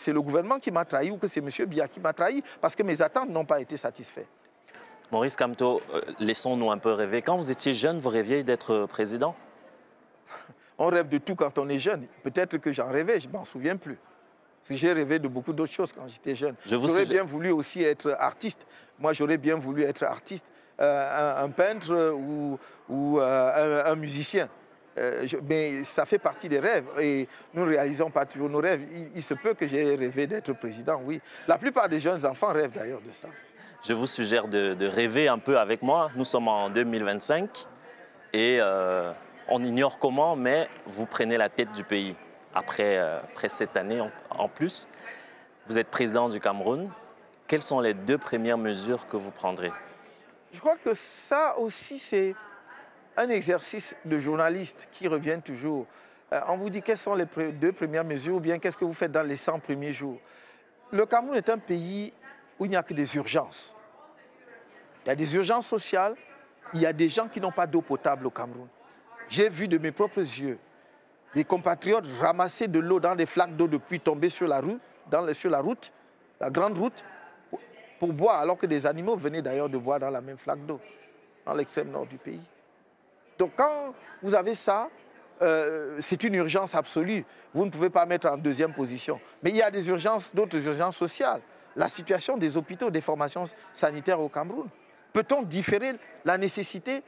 le gouvernement qui m'a trahi ou que c'est M. Biya qui m'a trahi parce que mes attentes n'ont pas été satisfaites. Maurice Kamto, laissons-nous un peu rêver. Quand vous étiez jeune, vous rêviez d'être président? On rêve de tout quand on est jeune. Peut-être que j'en rêvais, je ne m'en souviens plus. Parce que j'ai rêvé de beaucoup d'autres choses quand j'étais jeune. J'aurais bien voulu aussi être artiste. Moi, j'aurais bien voulu être artiste, un peintre ou un musicien. Mais ça fait partie des rêves et nous ne réalisons pas toujours nos rêves. Il se peut que j'ai rêvé d'être président, oui. La plupart des jeunes enfants rêvent d'ailleurs de ça. Je vous suggère de rêver un peu avec moi. Nous sommes en 2025 et on ignore comment, mais vous prenez la tête du pays. Après cette année en plus, vous êtes président du Cameroun. Quelles sont les 2 premières mesures que vous prendrez? Je crois que ça aussi, c'est un exercice de journaliste qui revient toujours. On vous dit quelles sont les 2 premières mesures ou bien qu'est-ce que vous faites dans les 100 premiers jours. Le Cameroun est un pays où il n'y a que des urgences. Il y a des urgences sociales, il y a des gens qui n'ont pas d'eau potable au Cameroun. J'ai vu de mes propres yeux des compatriotes ramasser de l'eau dans des flaques d'eau de pluie tombées sur la route, la grande route, pour boire, alors que des animaux venaient d'ailleurs de boire dans la même flaque d'eau, dans l'extrême nord du pays. Donc quand vous avez ça, c'est une urgence absolue. Vous ne pouvez pas mettre en 2e position. Mais il y a des urgences, d'autres urgences sociales. La situation des hôpitaux, des formations sanitaires au Cameroun. Peut-on différer la nécessité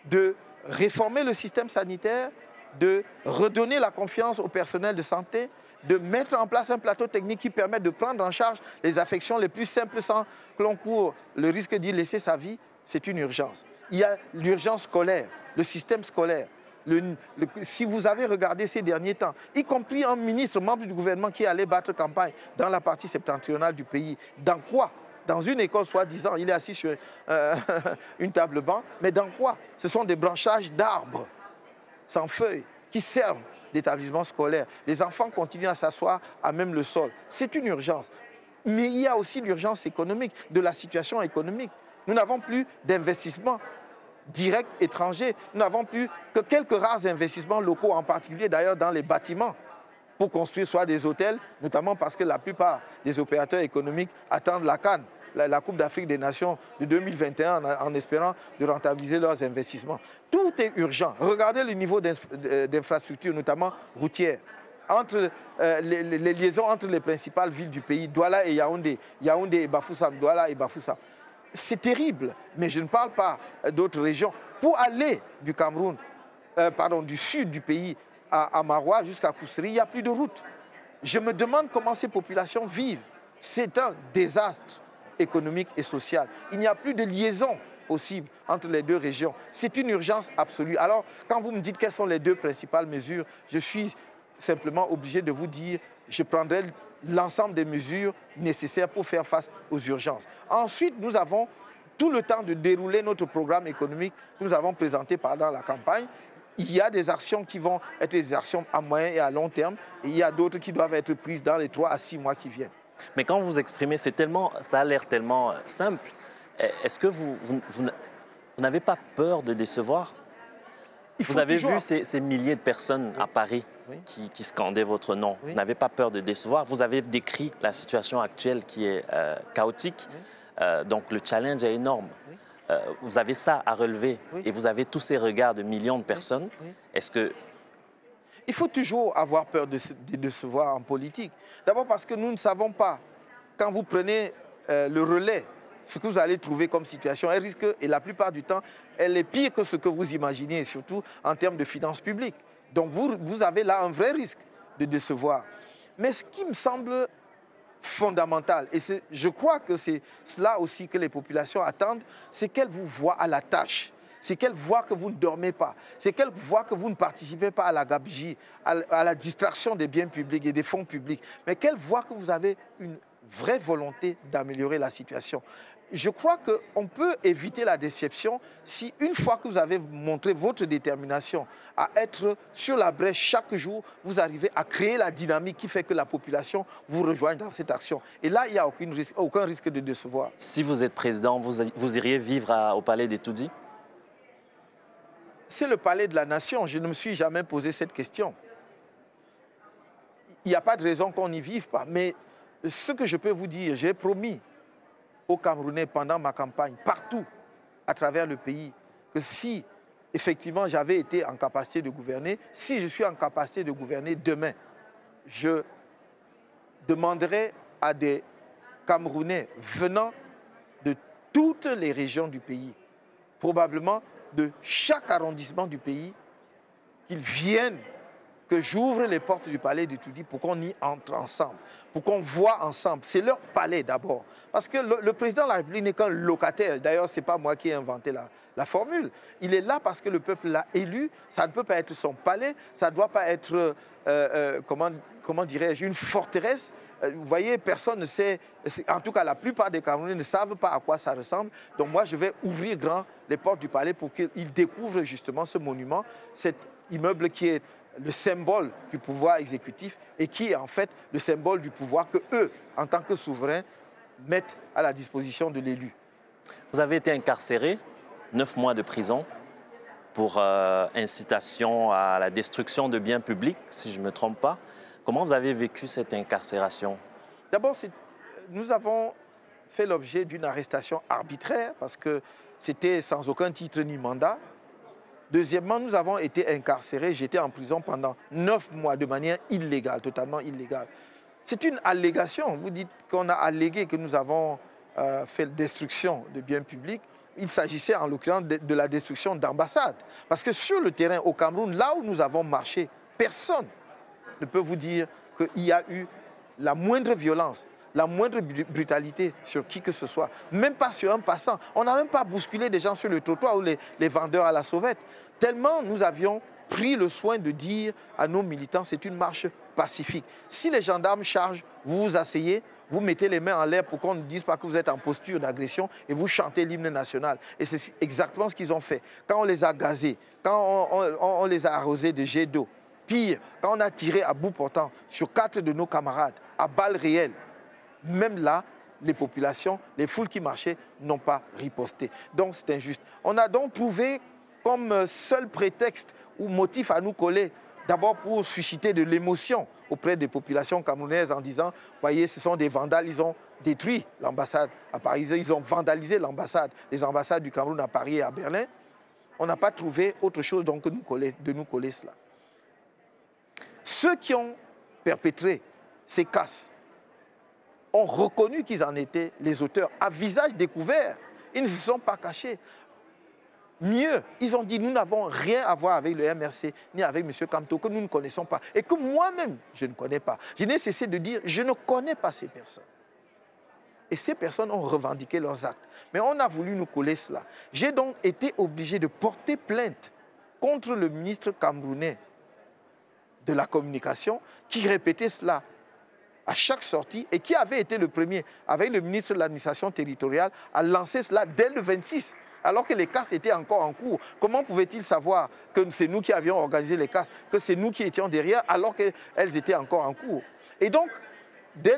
de réformer le système sanitaire, de redonner la confiance au personnel de santé, de mettre en place un plateau technique qui permet de prendre en charge les affections les plus simples sans que l'on court le risque d'y laisser sa vie? C'est une urgence. Il y a l'urgence scolaire, le système scolaire. Si vous avez regardé ces derniers temps, y compris un ministre, membre du gouvernement qui allait battre campagne dans la partie septentrionale du pays, dans quoi? Dans une école, soi-disant, il est assis sur une table banc, mais dans quoi? Ce sont des branchages d'arbres sans feuilles qui servent d'établissement scolaire. Les enfants continuent à s'asseoir à même le sol. C'est une urgence. Mais il y a aussi l'urgence économique, de la situation économique. Nous n'avons plus d'investissement direct étranger. Nous n'avons plus que quelques rares investissements locaux, en particulier d'ailleurs dans les bâtiments, pour construire soit des hôtels, notamment parce que la plupart des opérateurs économiques attendent la CAN, la Coupe d'Afrique des Nations de 2021, en espérant de rentabiliser leurs investissements. Tout est urgent. Regardez le niveau d'infrastructures, notamment routières. Entre les liaisons entre les principales villes du pays, Douala et Yaoundé, Yaoundé et Bafoussam, Douala et Bafoussam. C'est terrible, mais je ne parle pas d'autres régions. Pour aller du Cameroun, du sud du pays à Maroua jusqu'à Koussery, il n'y a plus de route. Je me demande comment ces populations vivent. C'est un désastre économique et social. Il n'y a plus de liaison possible entre les 2 régions. C'est une urgence absolue. Alors, quand vous me dites quelles sont les 2 principales mesures, je suis simplement obligé de vous dire, je prendrai l'ensemble des mesures nécessaires pour faire face aux urgences. Ensuite, nous avons tout le temps de dérouler notre programme économique que nous avons présenté pendant la campagne. Il y a des actions qui vont être des actions à moyen et à long terme, et il y a d'autres qui doivent être prises dans les 3 à 6 mois qui viennent. Mais quand vous exprimez, ça a l'air tellement simple. Est-ce que vous n'avez pas peur de décevoir? Vous avez vu ces milliers de personnes à Paris qui scandaient votre nom. Vous n'avez pas peur de décevoir. Vous avez décrit la situation actuelle qui est chaotique. Donc le challenge est énorme. Vous avez ça à relever et vous avez tous ces regards de millions de personnes. Est-ce que... Il faut toujours avoir peur de décevoir en politique. D'abord parce que nous ne savons pas, quand vous prenez le relais ce que vous allez trouver comme situation, elle risque, et la plupart du temps, elle est pire que ce que vous imaginez, surtout en termes de finances publiques. Donc vous avez là un vrai risque de décevoir. Mais ce qui me semble fondamental, et je crois que c'est cela aussi que les populations attendent, c'est qu'elles vous voient à la tâche. C'est qu'elles voient que vous ne dormez pas. C'est qu'elles voient que vous ne participez pas à la gabegie, à la distraction des biens publics et des fonds publics, mais qu'elles voient que vous avez une vraie volonté d'améliorer la situation. Je crois qu'on peut éviter la déception si, une fois que vous avez montré votre détermination à être sur la brèche chaque jour, vous arrivez à créer la dynamique qui fait que la population vous rejoigne dans cette action. Et là, il n'y a aucun risque de décevoir. Si vous êtes président, vous iriez vivre au palais d'Etoudi? C'est le palais de la nation. Je ne me suis jamais posé cette question. Il n'y a pas de raison qu'on n'y vive pas. Mais ce que je peux vous dire, j'ai promis aux Camerounais pendant ma campagne, partout à travers le pays, que si effectivement j'avais été en capacité de gouverner, si je suis en capacité de gouverner demain, je demanderai à des Camerounais venant de toutes les régions du pays, probablement de chaque arrondissement du pays, qu'ils viennent, que j'ouvre les portes du palais d'Etoudi pour qu'on y entre ensemble, pour qu'on voit ensemble. C'est leur palais d'abord. Parce que le président de la République n'est qu'un locataire. D'ailleurs, ce n'est pas moi qui ai inventé la formule. Il est là parce que le peuple l'a élu. Ça ne peut pas être son palais. Ça ne doit pas être, comment dirais-je, une forteresse. Vous voyez, personne ne sait, en tout cas la plupart des Camerounais ne savent pas à quoi ça ressemble. Donc moi, je vais ouvrir grand les portes du palais pour qu'ils découvrent justement ce monument, cet immeuble qui est le symbole du pouvoir exécutif et qui est en fait le symbole du pouvoir que eux, en tant que souverains, mettent à la disposition de l'élu. Vous avez été incarcéré, 9 mois de prison pour incitation à la destruction de biens publics, si je ne me trompe pas. Comment vous avez vécu cette incarcération? D'abord, nous avons fait l'objet d'une arrestation arbitraire parce que c'était sans aucun titre ni mandat. Deuxièmement, nous avons été incarcérés, j'étais en prison pendant 9 mois de manière illégale, totalement illégale. C'est une allégation, vous dites qu'on a allégué que nous avons fait la destruction de biens publics. Il s'agissait en l'occurrence de la destruction d'ambassades. Parce que sur le terrain au Cameroun, là où nous avons marché, personne ne peut vous dire qu'il y a eu la moindre violence, la moindre brutalité sur qui que ce soit, même pas sur un passant. On n'a même pas bousculé des gens sur le trottoir ou les vendeurs à la sauvette. Tellement nous avions pris le soin de dire à nos militants, c'est une marche pacifique. Si les gendarmes chargent, vous vous asseyez, vous mettez les mains en l'air pour qu'on ne dise pas que vous êtes en posture d'agression et vous chantez l'hymne national. Et c'est exactement ce qu'ils ont fait. Quand on les a gazés, quand on les a arrosés de jets d'eau, pire, quand on a tiré à bout portant sur 4 de nos camarades à balles réelles, même là, les populations, les foules qui marchaient n'ont pas riposté. Donc c'est injuste. On a donc trouvé comme seul prétexte ou motif à nous coller, d'abord pour susciter de l'émotion auprès des populations camerounaises en disant, voyez, ce sont des vandales, ils ont détruit l'ambassade à Paris, ils ont vandalisé l'ambassade, les ambassades du Cameroun à Paris et à Berlin. On n'a pas trouvé autre chose donc que de nous coller cela. Ceux qui ont perpétré ces casses ont reconnu qu'ils en étaient les auteurs à visage découvert. Ils ne se sont pas cachés. Mieux, ils ont dit, nous n'avons rien à voir avec le MRC, ni avec M. Kamto, que nous ne connaissons pas, et que moi-même, je ne connais pas. Je n'ai cessé de dire, je ne connais pas ces personnes. Et ces personnes ont revendiqué leurs actes. Mais on a voulu nous coller cela. J'ai donc été obligé de porter plainte contre le ministre camerounais de la communication, qui répétait cela à chaque sortie et qui avait été le premier, avec le ministre de l'administration territoriale, à lancer cela dès le 26, alors que les casses étaient encore en cours. Comment pouvait-il savoir que c'est nous qui avions organisé les casses, que c'est nous qui étions derrière, alors qu'elles étaient encore en cours? Et donc,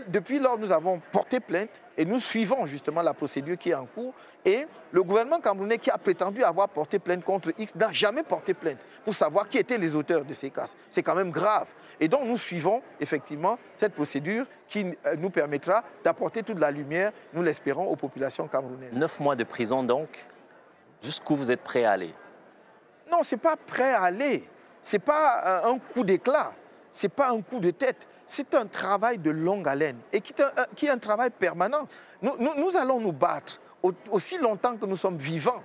depuis lors, nous avons porté plainte et nous suivons justement la procédure qui est en cours. Et le gouvernement camerounais qui a prétendu avoir porté plainte contre X n'a jamais porté plainte pour savoir qui étaient les auteurs de ces casses. C'est quand même grave. Et donc nous suivons effectivement cette procédure qui nous permettra d'apporter toute la lumière, nous l'espérons, aux populations camerounaises. 9 mois de prison donc, jusqu'où vous êtes prêt à aller? Non, ce n'est pas prêt à aller. Ce n'est pas un coup d'éclat. Ce n'est pas un coup de tête. C'est un travail de longue haleine et qui est un travail permanent. Nous allons nous battre aussi longtemps que nous sommes vivants.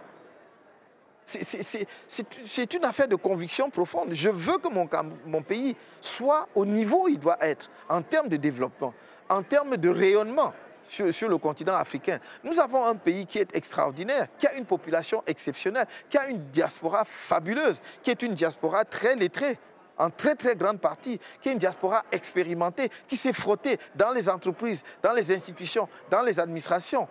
C'est une affaire de conviction profonde. Je veux que mon pays soit au niveau où il doit être, en termes de développement, en termes de rayonnement sur le continent africain. Nous avons un pays qui est extraordinaire, qui a une population exceptionnelle, qui a une diaspora fabuleuse, qui est une diaspora très lettrée, en très très grande partie, qui est une diaspora expérimentée, qui s'est frottée dans les entreprises, dans les institutions, dans les administrations,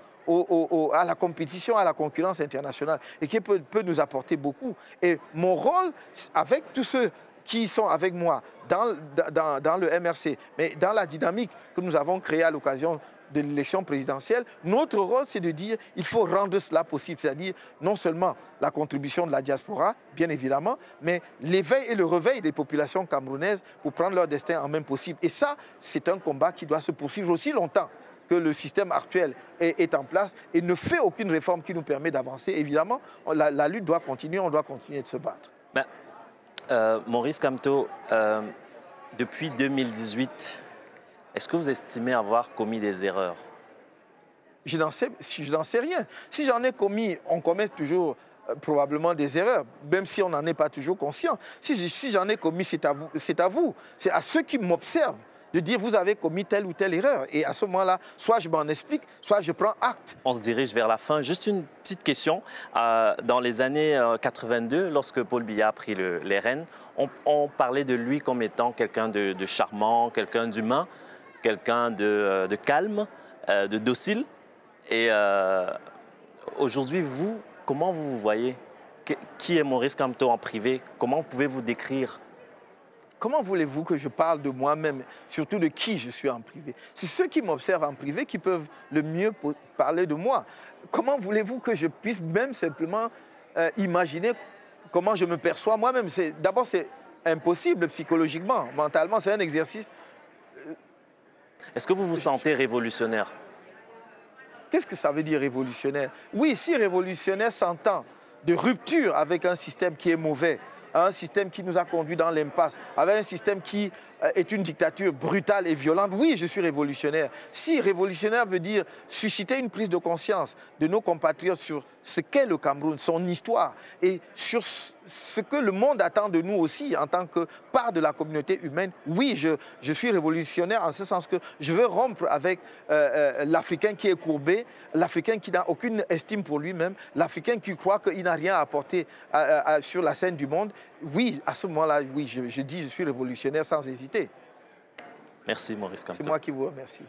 à la compétition, à la concurrence internationale, et qui peut nous apporter beaucoup. Et mon rôle, avec tous ceux qui sont avec moi dans le MRC, mais dans la dynamique que nous avons créée à l'occasion de l'élection présidentielle, notre rôle, c'est de dire qu'il faut rendre cela possible, c'est-à-dire non seulement la contribution de la diaspora, bien évidemment, mais l'éveil et le réveil des populations camerounaises pour prendre leur destin en main possible. Et ça, c'est un combat qui doit se poursuivre aussi longtemps que le système actuel est en place et ne fait aucune réforme qui nous permet d'avancer. Évidemment, la lutte doit continuer, on doit continuer de se battre. Maurice Kamto, depuis 2018, est-ce que vous estimez avoir commis des erreurs? Je n'en sais rien. Si j'en ai commis, on commet toujours probablement des erreurs, même si on n'en est pas toujours conscient. Si j'en ai commis, c'est à vous. C'est à ceux qui m'observent de dire vous avez commis telle ou telle erreur. Et à ce moment-là, soit je m'en explique, soit je prends acte. On se dirige vers la fin. Juste une petite question. Dans les années 82, lorsque Paul Biya a pris les rênes, on parlait de lui comme étant quelqu'un de charmant, quelqu'un d'humain, quelqu'un de calme, de docile. Et aujourd'hui, vous, comment vous vous voyez? Qui est Maurice Kamto en privé? Comment pouvez-vous décrire? Comment voulez-vous que je parle de moi-même, surtout de qui je suis en privé? C'est ceux qui m'observent en privé qui peuvent le mieux parler de moi. Comment voulez-vous que je puisse même simplement imaginer comment je me perçois moi-même? D'abord, c'est impossible psychologiquement, mentalement, c'est un exercice. Est-ce que vous vous sentez révolutionnaire? Qu'est-ce que ça veut dire révolutionnaire? Oui, si révolutionnaire s'entend de rupture avec un système qui est mauvais, un système qui nous a conduits dans l'impasse, avec un système qui est une dictature brutale et violente, oui, je suis révolutionnaire. Si révolutionnaire veut dire susciter une prise de conscience de nos compatriotes sur ce qu'est le Cameroun, son histoire, et sur ce que le monde attend de nous aussi en tant que part de la communauté humaine, oui, je suis révolutionnaire en ce sens que je veux rompre avec l'Africain qui est courbé, l'Africain qui n'a aucune estime pour lui-même, l'Africain qui croit qu'il n'a rien à apporter sur la scène du monde. Oui, à ce moment-là, oui, je dis je suis révolutionnaire sans hésiter. Merci Maurice Kamto. C'est moi qui vous remercie.